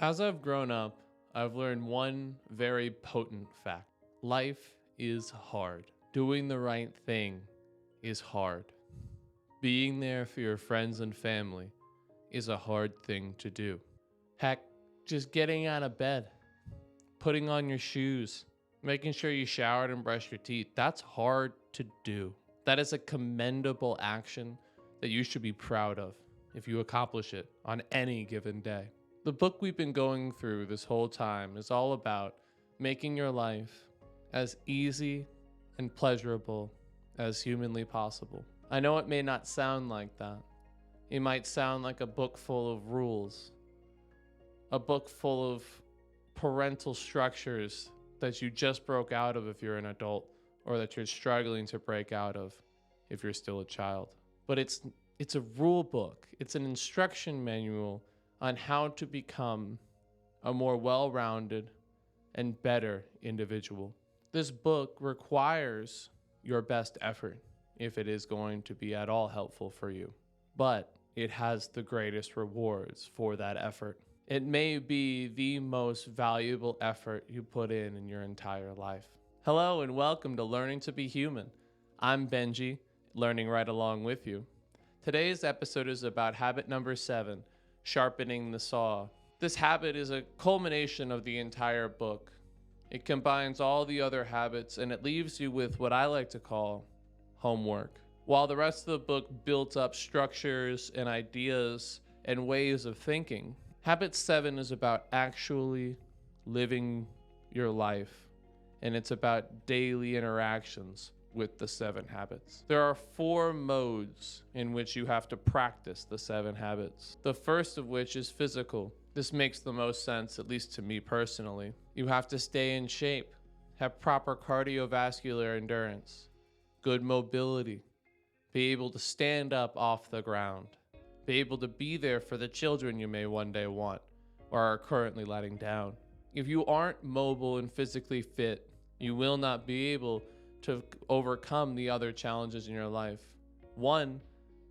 As I've grown up, I've learned one very potent fact. Life is hard. Doing the right thing is hard. Being there for your friends and family is a hard thing to do. Heck, just getting out of bed, putting on your shoes, making sure you showered and brushed your teeth, that's hard to do. That is a commendable action that you should be proud of if you accomplish it on any given day. The book we've been going through this whole time is all about making your life as easy and pleasurable as humanly possible. I know it may not sound like that. It might sound like a book full of rules, a book full of parental structures that you just broke out of if you're an adult, or that you're struggling to break out of if you're still a child. But it's a rule book. It's an instruction manual on how to become a more well-rounded and better individual. This book requires your best effort if it is going to be at all helpful for you, but it has the greatest rewards for that effort. It may be the most valuable effort you put in your entire life. Hello and welcome to Learning to Be Human. I'm Benji, learning right along with you. Today's episode is about habit number 7, sharpening the saw. This habit is a culmination of the entire book. It combines all the other habits and it leaves you with what I like to call homework. While the rest of the book built up structures and ideas and ways of thinking, habit 7 is about actually living your life, and it's about daily interactions with the 7 habits. There are 4 modes in which you have to practice the 7 habits. The first of which is physical. This makes the most sense, at least to me personally. You have to stay in shape, have proper cardiovascular endurance, good mobility, be able to stand up off the ground, be able to be there for the children you may one day want or are currently letting down. If you aren't mobile and physically fit, you will not be able to overcome the other challenges in your life. 1,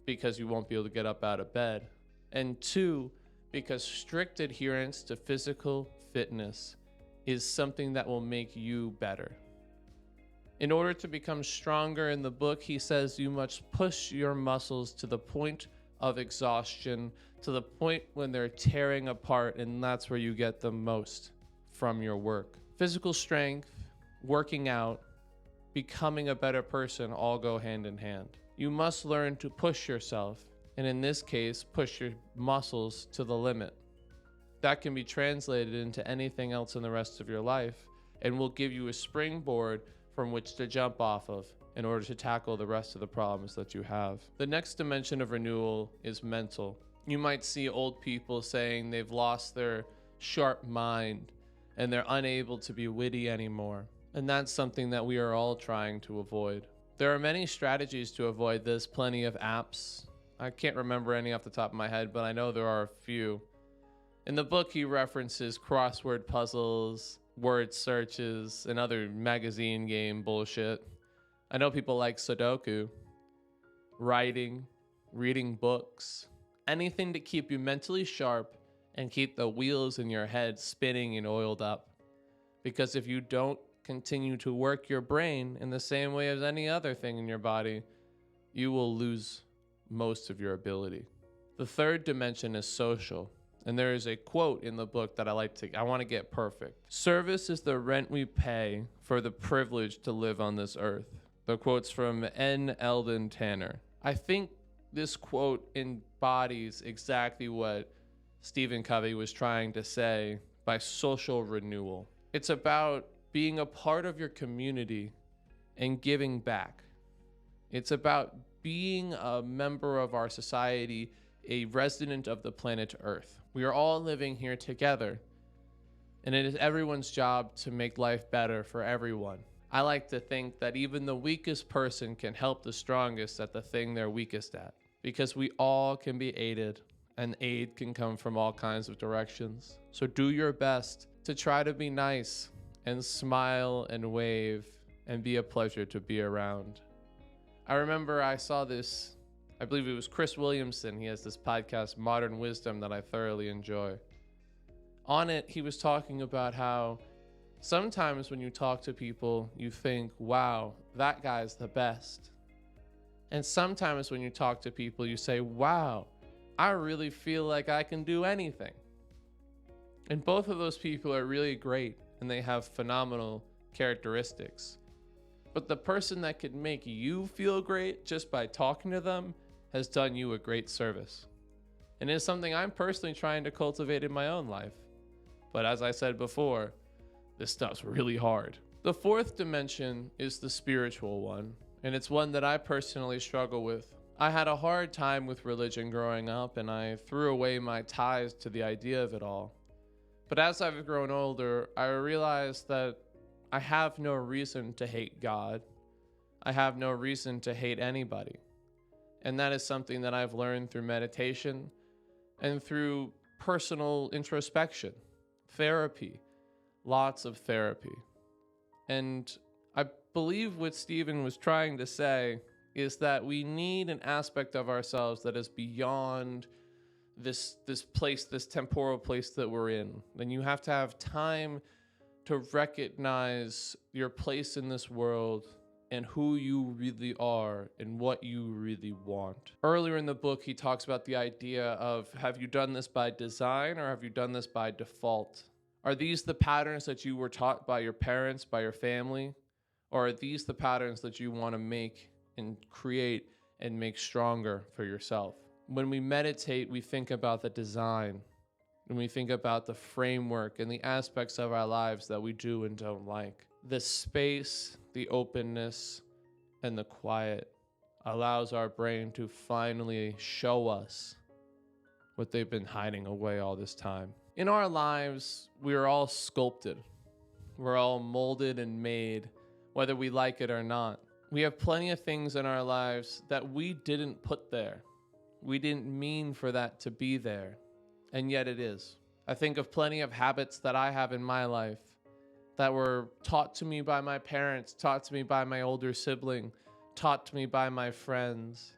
because you won't be able to get up out of bed. And 2, because strict adherence to physical fitness is something that will make you better. In order to become stronger, in the book, he says you must push your muscles to the point of exhaustion, to the point when they're tearing apart, and that's where you get the most from your work. Physical strength, working out, becoming a better person all go hand in hand. You must learn to push yourself, and in this case, push your muscles to the limit. That can be translated into anything else in the rest of your life and will give you a springboard from which to jump off of in order to tackle the rest of the problems that you have. The next dimension of renewal is mental. You might see old people saying they've lost their sharp mind and they're unable to be witty anymore. And that's something that we are all trying to avoid. There are many strategies to avoid this, plenty of apps. I can't remember any off the top of my head, but I know there are a few. In the book, he references crossword puzzles, word searches, and other magazine game bullshit. I know people like Sudoku, writing, reading books, anything to keep you mentally sharp and keep the wheels in your head spinning and oiled up. Because if you don't continue to work your brain in the same way as any other thing in your body, you will lose most of your ability. The third dimension is social. And there is a quote in the book that I want to get perfect. Service is the rent we pay for the privilege to live on this earth. The quote's from N. Eldon Tanner. I think this quote embodies exactly what Stephen Covey was trying to say by social renewal. It's about being a part of your community and giving back. It's about being a member of our society, a resident of the planet Earth. We are all living here together, and it is everyone's job to make life better for everyone. I like to think that even the weakest person can help the strongest at the thing they're weakest at, because we all can be aided, and aid can come from all kinds of directions. So do your best to try to be nice and smile and wave and be a pleasure to be around. I remember I saw this, I believe it was Chris Williamson. He has this podcast, Modern Wisdom, that I thoroughly enjoy. On it, he was talking about how sometimes when you talk to people, you think, wow, that guy's the best. And sometimes when you talk to people, you say, wow, I really feel like I can do anything. And both of those people are really great and they have phenomenal characteristics. But the person that could make you feel great just by talking to them has done you a great service. And it's something I'm personally trying to cultivate in my own life. But as I said before, this stuff's really hard. The fourth dimension is the spiritual one, and it's one that I personally struggle with. I had a hard time with religion growing up, and I threw away my ties to the idea of it all. But as I've grown older, I realized that I have no reason to hate God. I have no reason to hate anybody. And that is something that I've learned through meditation and through personal introspection, therapy, lots of therapy. And I believe what Stephen was trying to say is that we need an aspect of ourselves that is beyond this place, this temporal place that we're in. And you have to have time to recognize your place in this world and who you really are and what you really want. Earlier in the book, he talks about the idea of, have you done this by design or have you done this by default? Are these the patterns that you were taught by your parents, by your family? Or are these the patterns that you want to make and create and make stronger for yourself? When we meditate, we think about the design, and we think about the framework and the aspects of our lives that we do and don't like. The space, the openness, and the quiet allows our brain to finally show us what they've been hiding away all this time. In our lives, we are all sculpted. We're all molded and made, whether we like it or not. We have plenty of things in our lives that we didn't put there. We didn't mean for that to be there, and yet it is. I think of plenty of habits that I have in my life that were taught to me by my parents, taught to me by my older sibling, taught to me by my friends.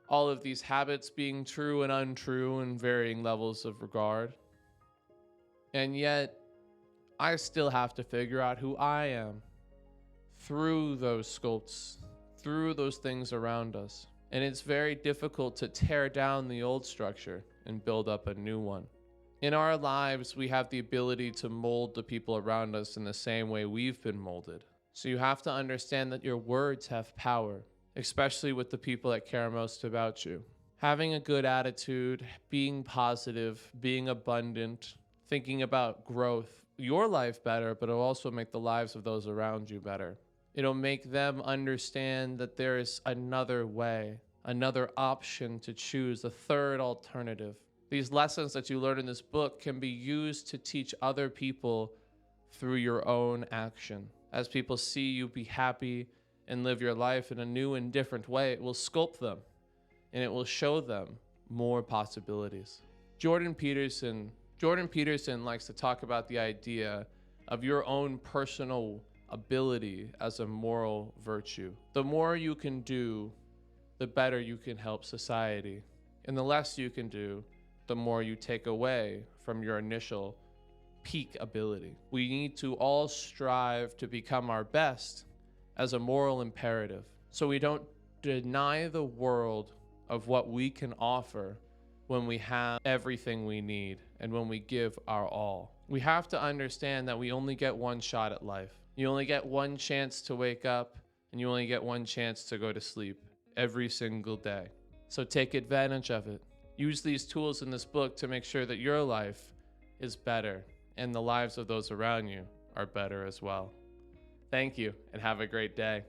All of these habits being true and untrue in varying levels of regard. And yet, I still have to figure out who I am through those sculpts, through those things around us. And it's very difficult to tear down the old structure and build up a new one. In our lives, we have the ability to mold the people around us in the same way we've been molded. So you have to understand that your words have power, especially with the people that care most about you. Having a good attitude, being positive, being abundant, thinking about growth, your life better, but it'll also make the lives of those around you better. It'll make them understand that there is another way, another option to choose, a third alternative. These lessons that you learn in this book can be used to teach other people through your own action. As people see you be happy and live your life in a new and different way, it will sculpt them and it will show them more possibilities. Jordan Peterson likes to talk about the idea of your own personal ability as a moral virtue. The more you can do, the better you can help society. And the less you can do, the more you take away from your initial peak ability. We need to all strive to become our best as a moral imperative, so we don't deny the world of what we can offer when we have everything we need and when we give our all. We have to understand that we only get one shot at life. You only get one chance to wake up, and you only get one chance to go to sleep every single day. So take advantage of it. Use these tools in this book to make sure that your life is better and the lives of those around you are better as well. Thank you, and have a great day.